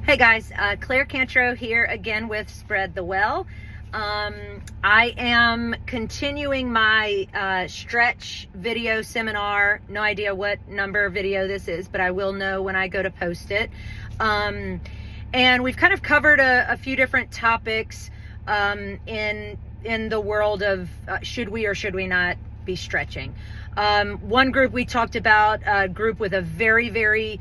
Hey guys, Claire Cantro here again with Spread the Well. I am continuing my stretch video seminar. No idea what number video this is, but I will know when I go to post it. And we've kind of covered a few different topics in the world of should we or should we not be stretching. One group we talked about, a group with a very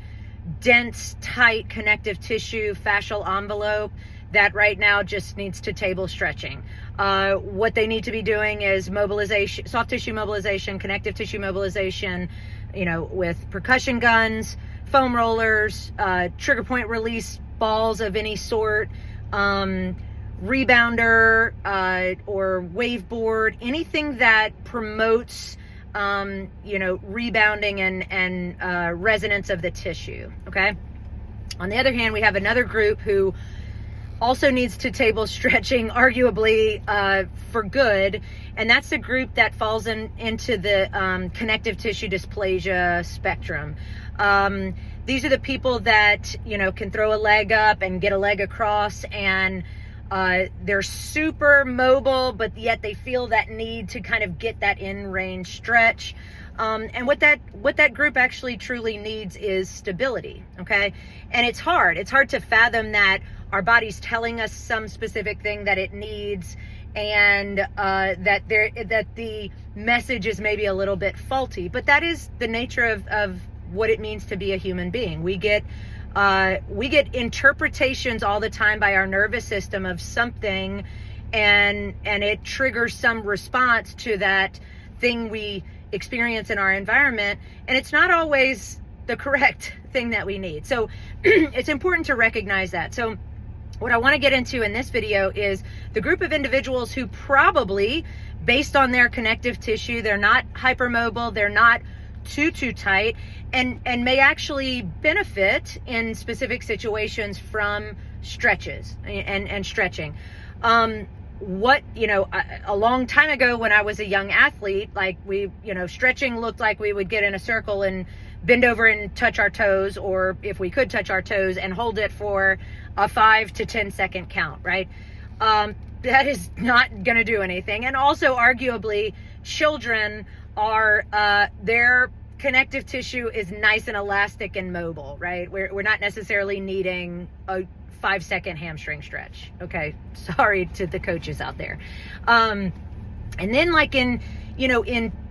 dense, tight connective tissue, fascial envelope that right now just needs to table stretching. What they need to be doing is mobilization, soft tissue mobilization, connective tissue mobilization, with percussion guns, foam rollers, trigger point release balls of any sort, rebounder, or wave board, anything that promotes rebounding and resonance of the tissue. Okay. On the other hand, we have another group who also needs to table stretching, arguably for good, and that's the group that falls into the connective tissue dysplasia spectrum. These are the people that can throw a leg up and get a leg across, and they're super mobile, but yet they feel that need to kind of get that in-range stretch. And what that group actually truly needs is stability. Okay. And it's hard to fathom that our body's telling us some specific thing that it needs, and that the message is maybe a little bit faulty, but that is the nature of what it means to be a human being. We get interpretations all the time by our nervous system of something, and it triggers some response to that thing we experience in our environment, and it's not always the correct thing that we need. So it's important to recognize that. So what I want to get into in this video is the group of individuals who probably, based on their connective tissue, they're not hypermobile, they're not too tight, and may actually benefit in specific situations from stretches and stretching. A long time ago when I was a young athlete, like stretching looked like we would get in a circle and bend over and touch our toes, or if we could touch our toes, and hold it for a 5 to 10 second count, right? That is not going to do anything. And also arguably children are, their connective tissue is nice and elastic and mobile, right? We're not necessarily needing a 5-second hamstring stretch. Okay. Sorry to the coaches out there. And then like in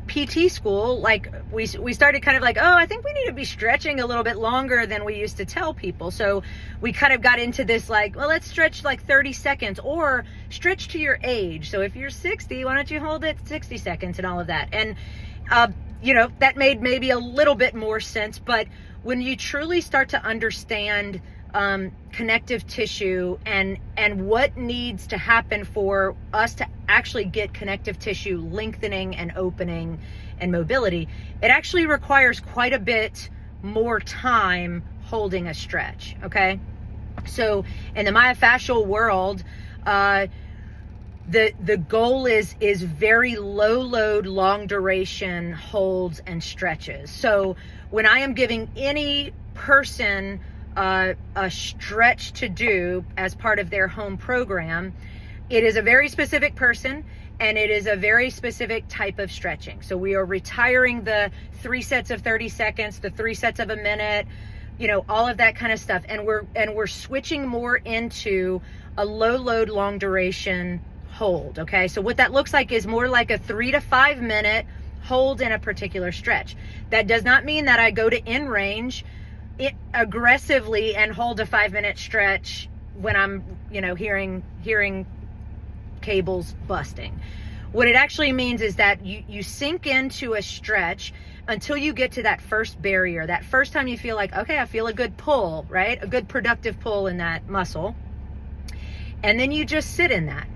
PT school, like we started kind of like, oh, I think we need to be stretching a little bit longer than we used to tell people. So we kind of got into this like, well, let's stretch like 30 seconds or stretch to your age. So if you're 60, why don't you hold it 60 seconds and all of that? And, that made maybe a little bit more sense. But when you truly start to understand connective tissue and what needs to happen for us to actually get connective tissue lengthening and opening and mobility, it actually requires quite a bit more time holding a stretch. Okay. So in the myofascial world, the goal is very low load, long duration holds and stretches. So when I am giving any person a stretch to do as part of their home program, it is a very specific person and it is a very specific type of stretching. So we are retiring the 3 sets of 30 seconds, the 3 sets of a minute, all of that kind of stuff. And we're switching more into a low load, long duration hold. Okay. So what that looks like is more like a 3 to 5 minute hold in a particular stretch. That does not mean that I go to in range aggressively and hold a 5-minute stretch when I'm, hearing cables busting. What it actually means is that you sink into a stretch until you get to that first barrier, that first time you feel like, okay, I feel a good pull, right? A good productive pull in that muscle. And then you just sit in that.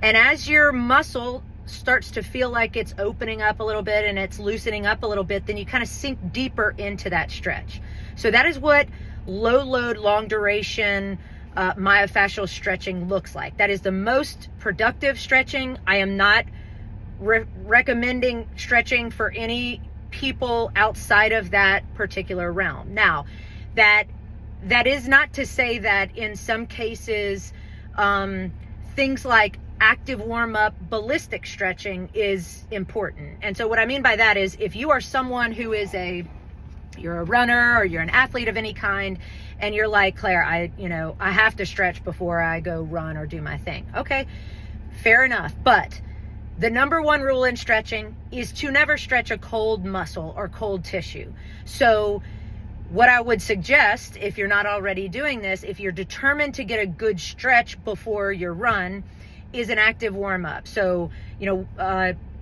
And as your muscle starts to feel like it's opening up a little bit and it's loosening up a little bit, then you kind of sink deeper into that stretch. So that is what low load, long duration myofascial stretching looks like. That is the most productive stretching. I am not recommending stretching for any people outside of that particular realm. Now, that that is not to say that in some cases, things like active warm-up ballistic stretching is important. And so what I mean by that is, if you are someone who is you're a runner or you're an athlete of any kind, and you're like, Claire, I have to stretch before I go run or do my thing. Okay, fair enough. But the number one rule in stretching is to never stretch a cold muscle or cold tissue. So what I would suggest, if you're not already doing this, if you're determined to get a good stretch before your run, is an active warm-up. So,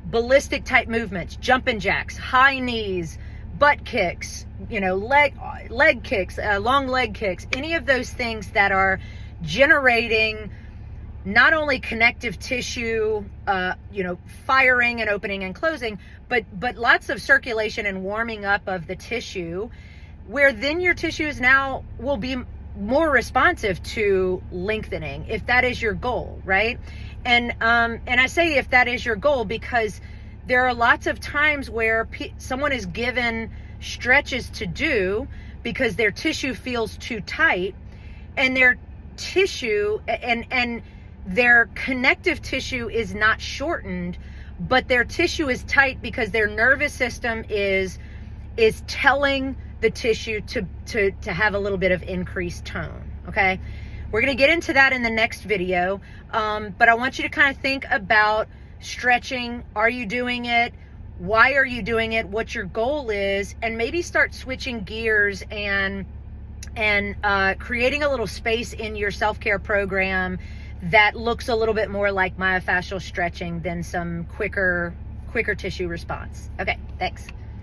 ballistic type movements, jumping jacks, high knees, butt kicks, leg kicks, long leg kicks, any of those things that are generating not only connective tissue, firing and opening and closing, but lots of circulation and warming up of the tissue, where then your tissues now will be more responsive to lengthening, if that is your goal, right? And I say if that is your goal, because there are lots of times where someone is given stretches to do because their tissue feels too tight, and their tissue and their connective tissue is not shortened, but their tissue is tight because their nervous system is telling the tissue to have a little bit of increased tone. Okay, we're going to get into that in the next video, but I want you to kind of think about stretching. Are you doing it? Why are you doing it? What your goal is, and maybe start switching gears and creating a little space in your self-care program that looks a little bit more like myofascial stretching than some quicker tissue response. Okay, thanks.